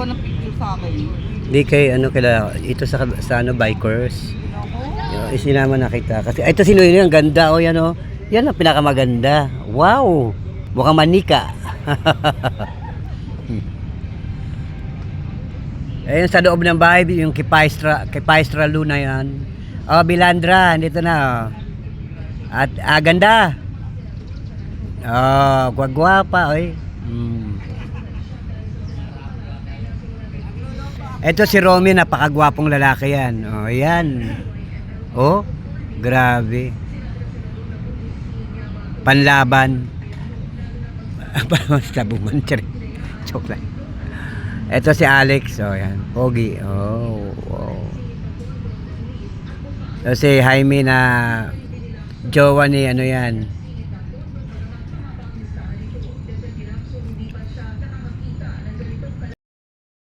gumawa ng picture sa akin. Di kay ano kila ito sa ano bikers. Ako. Isinama na kita kasi ito sino yun, ang ganda oh yan oh. Yan ang pinakamaganda. Wow. Mukhang manika. Ayun sa loob ng bahay yung Kipaistra Luna yan. Oh, Bilandra, dito na. Oh. At ganda. Oh, gwagwapa oy. Ito si Romy, napakagwapong lalaki yan. Oh, yan. Oh, grabe. Panlaban. Parang sabungan. Joke lang. Ito si Alex. Oh, yan. Pogi. Oh, wow. Ito si Jaime na jowa ni ano yan.